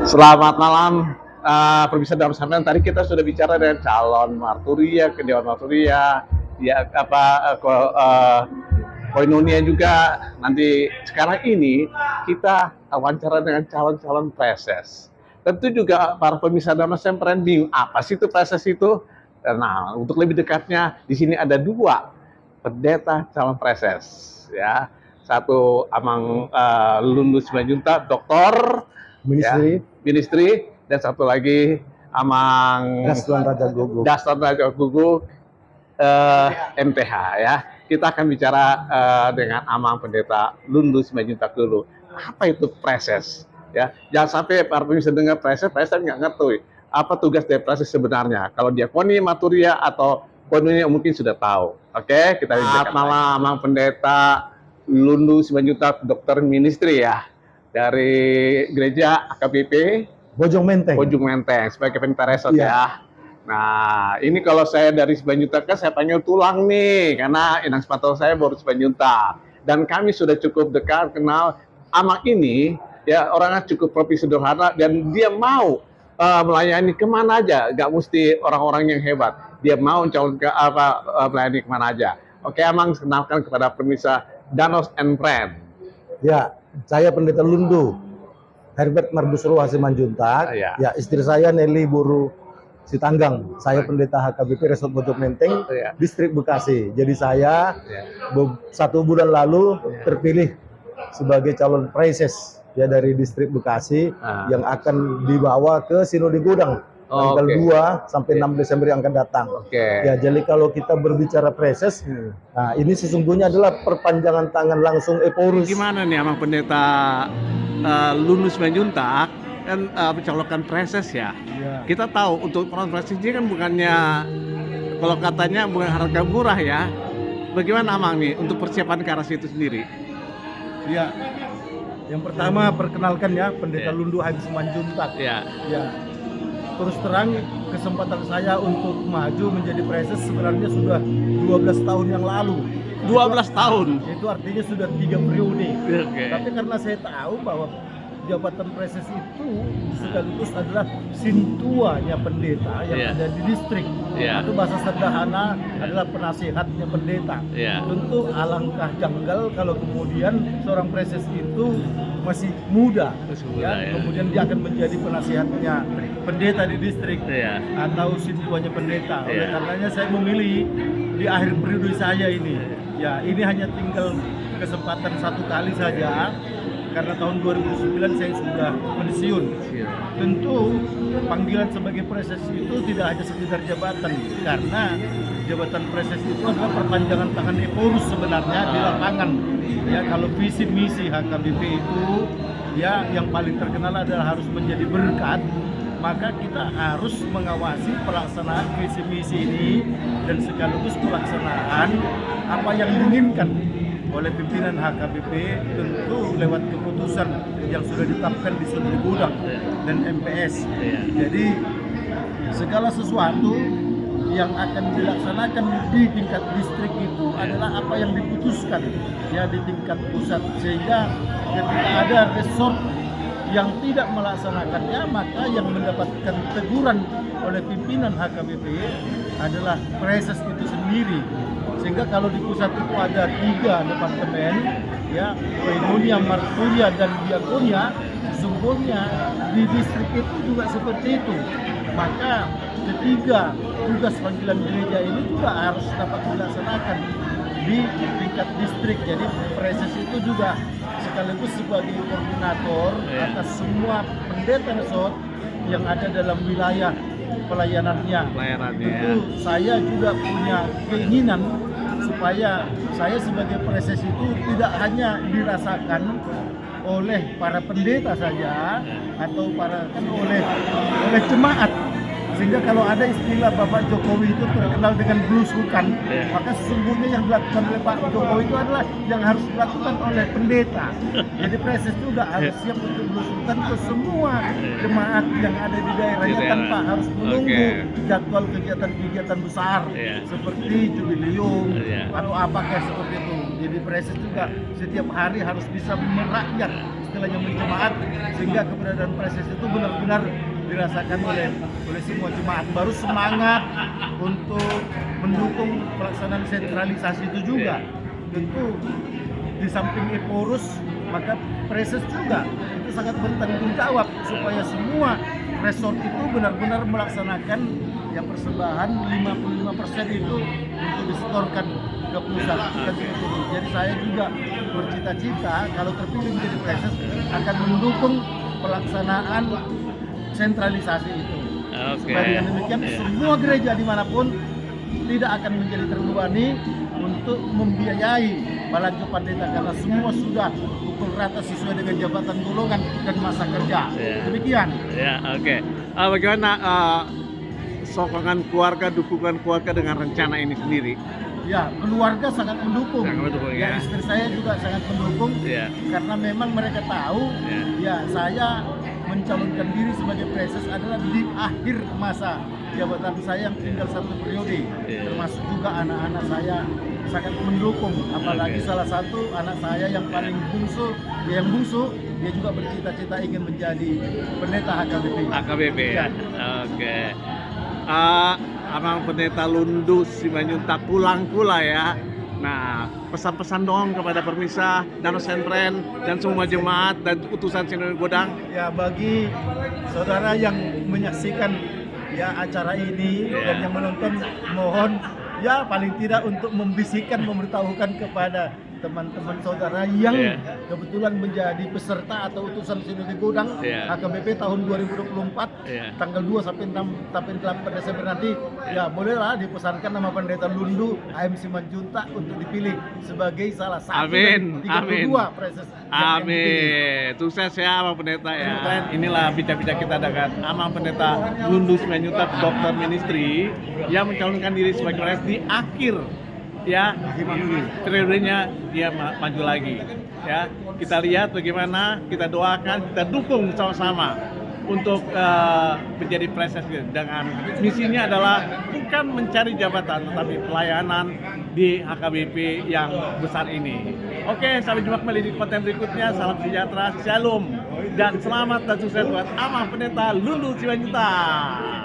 Selamat malam, pemirsa dalam sampean. Tadi kita sudah bicara dengan calon marturia, ke Dewan Marturia, ya Koinonia juga. Nanti sekarang ini kita wawancara dengan calon-calon preses. Tentu juga para pemirsa dalam sampean bingung apa sih itu preses itu. Nah, untuk lebih dekatnya di sini ada dua pendeta calon preses, ya. Satu Amang Lulus Simanjuntak, doktor, ya, Ministry ministry, dan satu lagi Amang Daslan Raja Gogo. Dastan Raja Gugu, MTH, ya. Kita akan bicara dengan Amang Pendeta Lundus Simanjuntak dulu. Apa itu preses? Ya, jangan sampai para pemirsa dengar preses nggak ngerti apa tugas dari preses sebenarnya. Kalau diakoni, maturia, atau koinonia mungkin sudah tahu. Oke, kita bicara. Selamat malam, Amang Pendeta Lundus Simanjuntak, dokter ministry, ya, dari gereja AKBP Bojong Menteng. Bojong Menteng sebagai pendeta resort, ya. Nah, ini kalau saya dari Simanjuntak kan saya panggil tulang nih, karena inang sepatu saya baru Simanjuntak. Dan kami sudah cukup dekat kenal Amang ini, ya, orangnya cukup profesi sederhana dan dia mau melayani kemana aja, nggak mesti orang-orang yang hebat. Dia mau melayani kemana aja. Oke, Amang, kenalkan kepada pemirsa Danos and Friend. Ya, saya Pendeta Lundu Herbert Mardusro Simanjuntak. Ya, istri saya Nelly Buru Sitanggang. Saya pendeta HKBP Resort Bojong Menteng, Distrik Bekasi. Jadi saya 1 bulan lalu terpilih sebagai calon preses, ya, dari Distrik Bekasi yang akan dibawa ke Sinode Gudang tanggal 2 sampai 6 Desember yang akan datang. Ya, jadi kalau kita berbicara preses, nah ini sesungguhnya adalah perpanjangan tangan langsung Eporus. Gimana nih Amang Pendeta Lundus Simanjuntak kan mencalonkan preses, ya. Kita tahu untuk preses ini kan bukannya, kalau katanya bukan harga murah, ya. Bagaimana Amang nih untuk persiapan ke arah situ sendiri? Ya, yang pertama perkenalkan, ya, Pendeta Lundu Simanjuntak. Ya, terus terang kesempatan saya untuk maju menjadi preses sebenarnya sudah 12 tahun yang lalu. 12 tahun? Itu artinya sudah 3 periode. Tapi karena saya tahu bahwa jabatan preses itu sekaligus adalah sintuanya pendeta yang ada di distrik. Itu bahasa sederhana adalah penasihatnya pendeta. Tentu alangkah janggal kalau kemudian seorang preses itu masih muda, kemudian dia akan menjadi penasihatnya pendeta di distrik atau sintuanya pendeta. Oleh karenanya saya memilih di akhir periode saya ini, ya, ini hanya tinggal kesempatan 1 kali saja. Karena tahun 2009 saya sudah pensiun. Tentu panggilan sebagai preses itu tidak hanya sekedar jabatan, karena jabatan preses itu adalah perpanjangan tangan Eporus sebenarnya di lapangan. Ya, kalau visi misi HKBP itu, ya, yang paling terkenal adalah harus menjadi berkat, maka kita harus mengawasi pelaksanaan visi misi ini dan sekaligus pelaksanaan apa yang diinginkan oleh pimpinan HKBP, tentu lewat keputusan yang sudah ditetapkan di Sinode Gudang dan MPS. Jadi segala sesuatu yang akan dilaksanakan di tingkat distrik itu adalah apa yang diputuskan, ya, di tingkat pusat, sehingga ketika ada resort yang tidak melaksanakannya, maka yang mendapatkan teguran oleh pimpinan HKBP adalah preses itu sendiri. Sehingga kalau di pusat itu ada 3 departemen, ya, koinonia, marturia, dan diakonia, sesungguhnya di distrik itu juga seperti itu. Maka ketiga tugas panggilan gereja ini juga harus dapat dilaksanakan di tingkat distrik. Jadi preses itu juga sekaligus sebagai koordinator atas semua pendeta resort yang ada dalam wilayah pelayanannya. Tentu saya juga punya keinginan supaya saya sebagai preses itu tidak hanya dirasakan oleh para pendeta saja atau oleh jemaat. Sehingga kalau ada istilah Bapak Jokowi itu terkenal dengan belusukan, maka sesungguhnya yang dilakukan oleh Pak Jokowi itu adalah yang harus dilakukan oleh pendeta. Jadi preses juga harus siap untuk belusukan ke semua jemaat yang ada di daerahnya tanpa harus menunggu jadwal kegiatan-kegiatan besar seperti jubilium atau apa kayak seperti itu. Jadi preses juga setiap hari harus bisa merakyat, istilahnya menjemaat, sehingga keberadaan preses itu benar-benar dirasakan oleh semua jemaat. Baru semangat untuk mendukung pelaksanaan sentralisasi itu juga. Tentu di samping Eporus, maka preses juga itu sangat bertanggung jawab supaya semua resort itu benar-benar melaksanakan yang persembahan 55% itu untuk disetorkan ke pusat. Jadi saya juga bercita-cita kalau terpilih menjadi preses akan mendukung pelaksanaan sentralisasi itu. Supaya dengan demikian semua gereja dimanapun tidak akan menjadi terbebani untuk membiayai Balajo Pendeta karena semua sudah pukul rata sesuai dengan jabatan golongan dan masa kerja. Demikian. Bagaimana sokongan keluarga, dukungan keluarga dengan rencana ini sendiri? Ya, keluarga sangat mendukung. Ya. Istri saya juga sangat mendukung karena memang mereka tahu ya saya mencalonkan diri sebagai preses adalah di akhir masa jabatan saya yang tinggal 1 periode. Termasuk juga anak-anak saya sangat mendukung, apalagi salah satu anak saya yang paling bungsu, dia juga bercita-cita ingin menjadi pendeta HKBP. Abang Pendeta Lundu Simanjuntak pulang pula ya. Nah, pesan-pesan dong kepada permisah, Danau Sentren, dan semua jemaat dan utusan Sinode Godang. Ya, bagi saudara yang menyaksikan ya acara ini dan yang menonton, mohon ya paling tidak untuk membisikkan, memberitahukan kepada teman-teman saudara yang kebetulan menjadi peserta atau utusan Sinode Godang HKBP tahun 2024 tanggal 2 sampai 8 Desember nanti, ya bolehlah dipesankan nama Pendeta Lundu AM Simanjuntak untuk dipilih sebagai salah satu dari 32 preses. Amin. Sukses ya Abang Pendeta ya. Inilah bicara-bicara kita dengan Abang Pendeta Lundu Simanjuntak Dokter Ministry yang mencalonkan diri sebagai preses di akhir periodenya dia maju lagi. Ya, kita lihat bagaimana, kita doakan, kita dukung sama-sama untuk menjadi preses dengan misinya adalah bukan mencari jabatan tetapi pelayanan di HKBP yang besar ini. Oke, sampai jumpa kembali di konten berikutnya. Salam sejahtera, shalom, dan selamat dan sukses buat Abang Pendeta Lundu Simanjuntak.